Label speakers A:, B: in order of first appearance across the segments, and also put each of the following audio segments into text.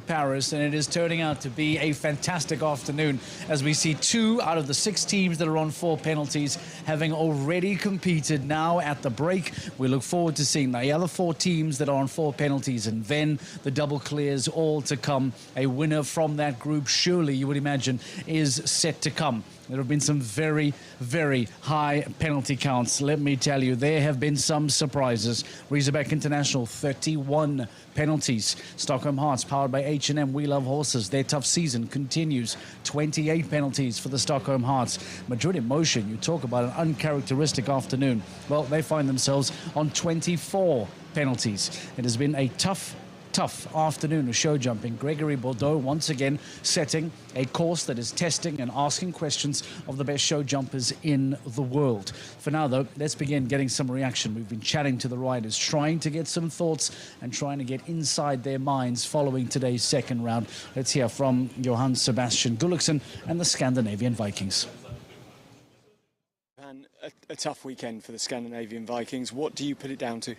A: Paris, and it is turning out to be a fantastic afternoon as we see 2 out of the 6 teams that are on 4 penalties having already competed now at the break. We look forward to seeing the other 4 teams that are on 4 penalties, and then the double clears all to come. A winner from that group, surely you would imagine, is set to come. There have been some very, very high penalty counts. Let me tell you, there have been some surprises. Razorback International, 31 penalties. Stockholm Hearts, powered by H&M, We Love Horses. Their tough season continues. 28 penalties for the Stockholm Hearts. Madrid in Motion, you talk about an uncharacteristic afternoon. Well, they find themselves on 24 penalties. It has been a tough afternoon of show jumping. Gregory Bordeaux once again setting a course that is testing and asking questions of the best show jumpers in the world. For now, though, let's begin getting some reaction. We've been chatting to the riders, trying to get some thoughts and trying to get inside their minds following today's second round. Let's hear from Johan Sebastian Gulliksen and the Scandinavian Vikings.
B: A tough weekend for the Scandinavian Vikings. What do you put it down to?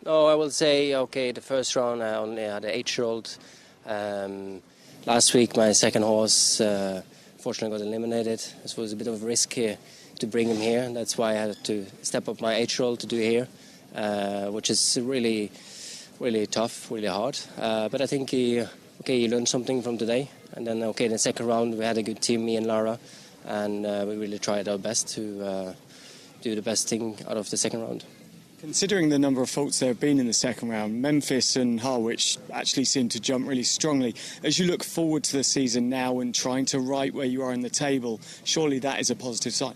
C: No, I will say, okay, the first round I only had an 8-year-old. Last week my second horse fortunately got eliminated. This was a bit of a risk here to bring him here, and that's why I had to step up my 8-year-old to do here, which is really, really tough, really hard. But I think he learned something from today. And then, in the second round we had a good team, me and Lara, and we really tried our best to do the best thing out of the second round.
B: Considering the number of faults there have been in the second round, Memphis and Harwich actually seem to jump really strongly. As you look forward to the season now and trying to right where you are in the table, surely that is a positive sign.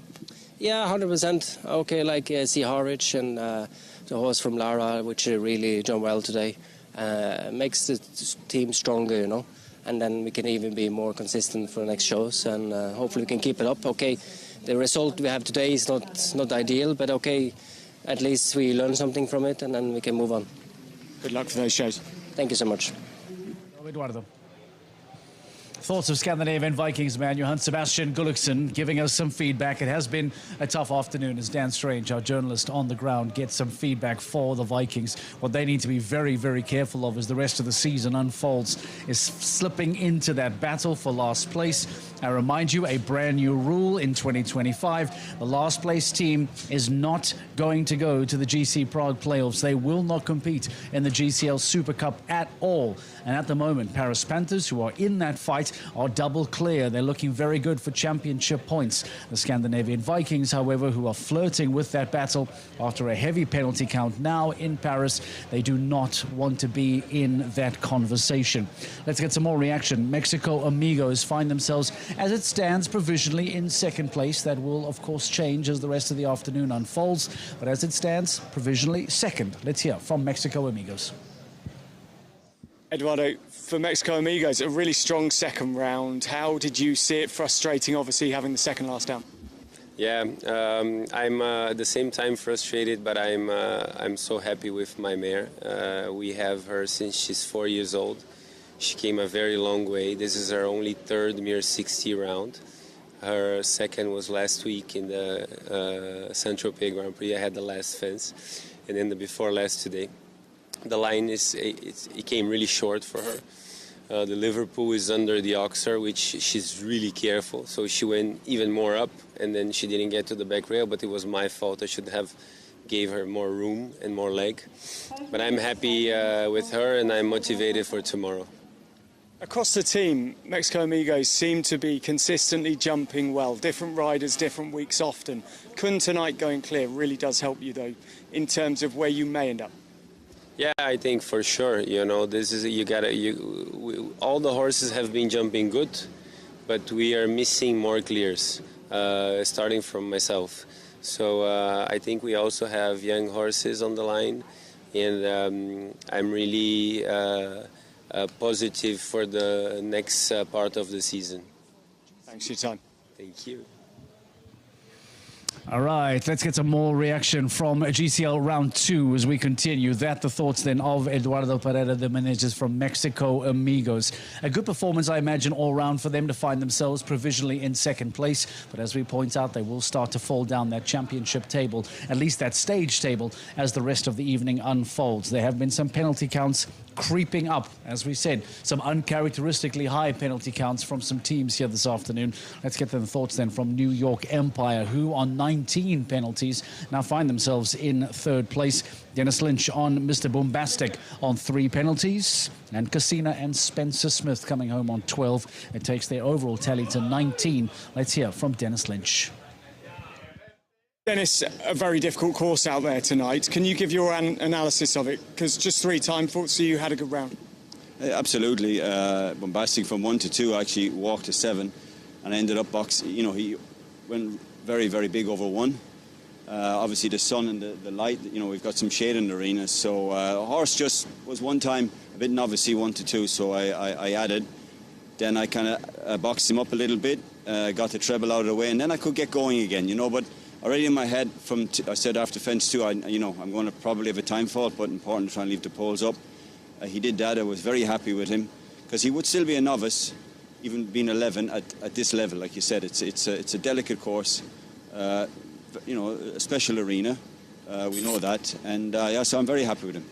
C: Yeah, 100%. Okay, see Harwich and the horse from Lara, which really jumped well today, makes the team stronger, you know. And then we can even be more consistent for the next shows, and hopefully we can keep it up. Okay, the result we have today is not ideal, but okay. At least we learn something from it, and then we can move on.
B: Good luck for those shows.
C: Thank you so much.
A: Eduardo. Thoughts of Scandinavian Vikings man Johan Sebastian Gulliksen giving us some feedback. It has been a tough afternoon as Dan Strange, our journalist on the ground, gets some feedback for the Vikings. What they need to be very, very careful of as the rest of the season unfolds is slipping into that battle for last place. I remind you, a brand new rule in 2025. The last place team is not going to go to the GC Prague playoffs. They will not compete in the GCL Super Cup at all. And at the moment, Paris Panthers, who are in that fight, are double clear. They're looking very good for championship points. The Scandinavian Vikings, however, who are flirting with that battle after a heavy penalty count now in Paris, they do not want to be in that conversation. Let's get some more reaction. Mexico Amigos find themselves, as it stands, provisionally in second place. That will, of course, change as the rest of the afternoon unfolds. But as it stands, provisionally second. Let's hear from Mexico Amigos.
B: Eduardo, for Mexico Amigos, a really strong second round. How did you see it? Frustrating, obviously, having the second last down.
D: Yeah, I'm at the same time frustrated, but I'm so happy with my mare. We have her since she's 4 years old. She came a very long way. This is her only third mere 60 round. Her second was last week in the Saint-Tropez Grand Prix. I had the last fence, and then the before last today. The line it came really short for her. The Liverpool is under the Oxer, which she's really careful. So she went even more up, and then she didn't get to the back rail, but it was my fault. I should have gave her more room and more leg. But I'm happy with her, and I'm motivated for tomorrow.
B: Across the team, Mexico Amigos seem to be consistently jumping well. Different riders, different weeks often. Kun tonight going clear really does help you, though, in terms of where you may end up.
D: Yeah, I think for sure. You know, this is all the horses have been jumping good, but we are missing more clears, starting from myself. So I think we also have young horses on the line, and I'm really positive for the next part of the season.
B: Thanks for your time.
D: Thank you.
A: All right, let's get some more reaction from GCL round 2 as we continue. The thoughts then of Eduardo Pereira, the managers from Mexico Amigos. A good performance, I imagine, all round for them to find themselves provisionally in second place. But as we point out, they will start to fall down that championship table, at least that stage table, as the rest of the evening unfolds. There have been some penalty counts creeping up, as we said, some uncharacteristically high penalty counts from some teams here this afternoon. Let's get the thoughts then from New York Empire, who on 19 penalties now find themselves in third place. Dennis Lynch on Mr. Bombastic on 3 penalties, and Casina and Spencer Smith coming home on 12. It takes their overall tally to 19. Let's hear from Dennis Lynch.
B: Dennis, a very difficult course out there tonight. Can you give your analysis of it? Because just 3 time faults, so you had a good round.
E: Absolutely. Bombastic from 1 to 2 actually walked to 7 and ended up box. You know, he went very, very big over 1. Obviously the sun and the light, you know, we've got some shade in the arena. So a horse just was one time a bit novice, 1 to 2, so I added. Then I kind of boxed him up a little bit, got the treble out of the way, and then I could get going again, you know. But already in my head, I said after fence 2, I'm going to probably have a time fault, but important to try and leave the poles up. He did that. I was very happy with him, because he would still be a novice, even being 11 at this level. Like you said, it's a delicate course, you know, a special arena. We know that, and yeah, so I'm very happy with him.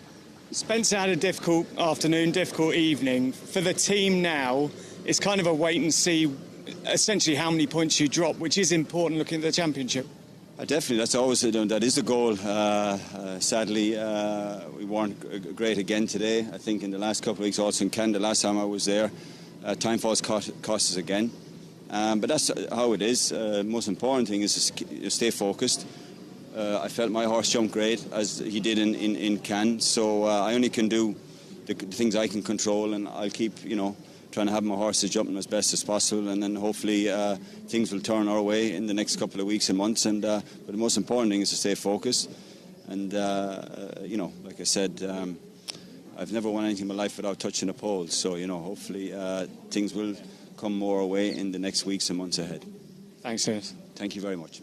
B: Spencer had a difficult afternoon, difficult evening. For the team now, it's kind of a wait and see, essentially, how many points you drop, which is important looking at the championship.
E: Definitely, that's always that is the goal. Sadly, we weren't great again today. I think in the last couple of weeks, also in Canada, the last time I was there, time falls cost us again. But that's how it is. Most important thing is to stay focused. I felt my horse jumped great, as he did in Cannes. So I only can do the things I can control, and I'll keep, you know, trying to have my horses jumping as best as possible, and then hopefully things will turn our way in the next couple of weeks and months. And but the most important thing is to stay focused. And you know, like I said, I've never won anything in my life without touching a pole. So you know, hopefully things will come more our way in the next weeks and months ahead.
B: Thanks, Dennis.
E: Thank you very much.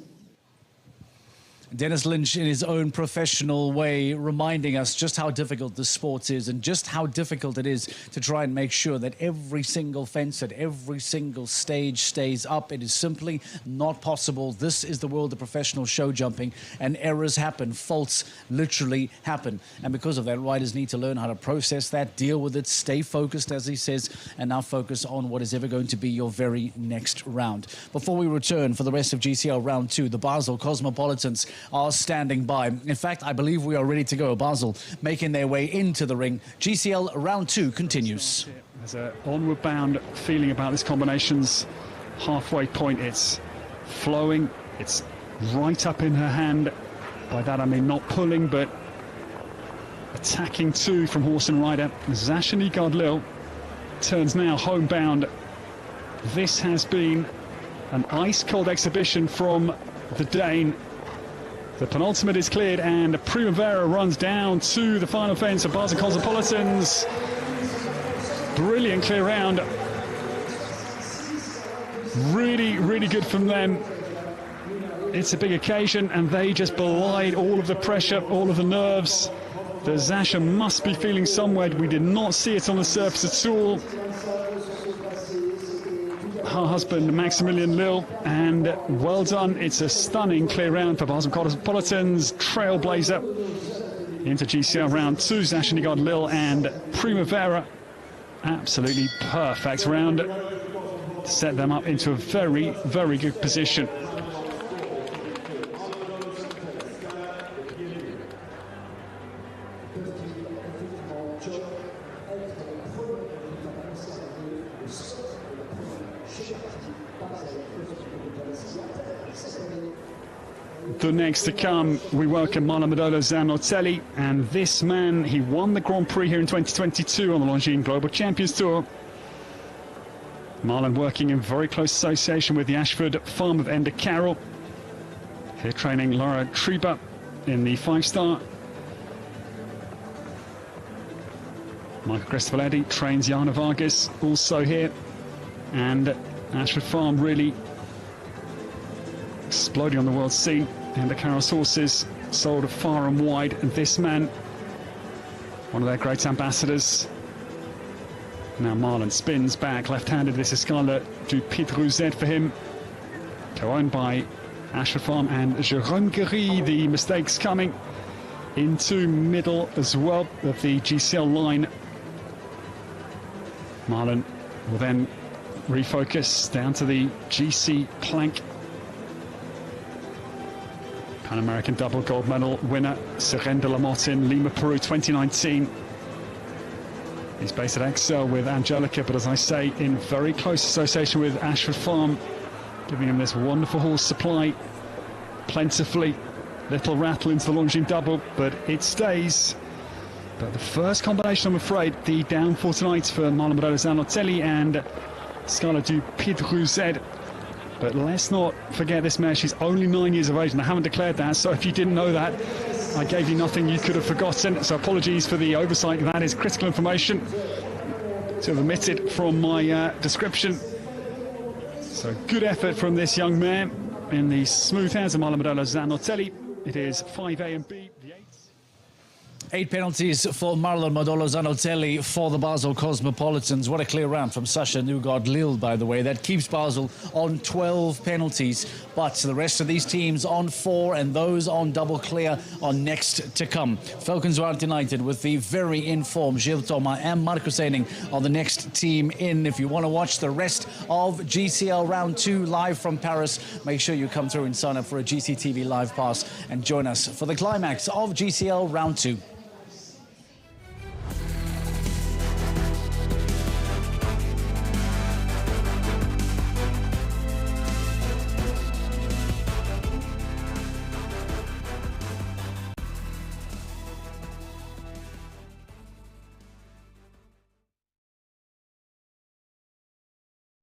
A: Dennis Lynch, in his own professional way, reminding us just how difficult this sport is, and just how difficult it is to try and make sure that every single fence at every single stage stays up. It is simply not possible. This is the world of professional show jumping, and errors happen. Faults literally happen. And because of that, riders need to learn how to process that, deal with it, stay focused, as he says, and now focus on what is ever going to be your very next round. Before we return for the rest of GCL round 2, the Basel Cosmopolitans are standing by. In fact, I believe we are ready to go. Basel making their way into the ring. GCL round 2 continues.
F: There's an onward bound feeling about this combination's halfway point. It's flowing, it's right up in her hand. By that I mean not pulling, but attacking too from horse and rider. Zashani Godlil turns now homebound. This has been an ice-cold exhibition from the Dane. The penultimate is cleared, and Primavera runs down to the final fence of Basel Cosmopolitans. Brilliant clear round. Really, really good from them. It's a big occasion, and they just belied all of the pressure, all of the nerves. The Zasha must be feeling somewhere. We did not see it on the surface at all. Her husband, Maximilian Lille, and well done. It's a stunning clear round for Basel Cosmopolitans. Trailblazer into GCL round 2. Zashanigard Lille and Primavera. Absolutely perfect round to set them up into a very, very good position. The next to come, we welcome Malamodolo Zanotelli, and this man, he won the Grand Prix here in 2022 on the Longines Global Champions Tour. Marlon working in very close association with the Ashford farm of Enda Carroll. Here training Laura Treba in the 5-star. Michael Cristofoletti trains Jana Vargas also here, and Ashford Farm really exploding on the world scene, and the Caros horses sold far and wide. And this man, one of their great ambassadors. Now Marlon spins back, left-handed. This is Scala du Pied-Rousset for him. Co-owned by Ashford Farm and Jérôme Guéry. The mistakes coming into middle as well of the GCL line. Marlon will then refocus down to the GC plank. Pan American double gold medal winner Sirène de la Motte in Lima, Peru 2019. He's based at Excel with Angelica, but as I say, in very close association with Ashford Farm, giving him this wonderful horse supply plentifully. Little rattle into the Longines double, but it stays. But the first combination, I'm afraid, the downfall tonight for Marlon Morelos Zanotelli and Scala du Pied-Rousset. But let's not forget this mare, she's only 9 years of age, and I haven't declared that, so if you didn't know that, I gave you nothing you could have forgotten. So apologies for the oversight. That is critical information to have omitted from my description. So good effort from this young man in the smooth hands of Marlon Morelos Zanotelli. It is 5A and B.
A: 8 penalties for Marlon Morelos Zanotelli for the Basel Cosmopolitans. What a clear round from Sasha Newgard-Lille, by the way. That keeps Basel on 12 penalties. But the rest of these teams on 4, and those on double clear are next to come. Falcons Round United with the very informed Gilles Thomas and Marcus Eining are the next team in. If you want to watch the rest of GCL Round 2 live from Paris, make sure you come through and sign up for a GCTV Live Pass and join us for the climax of GCL Round 2.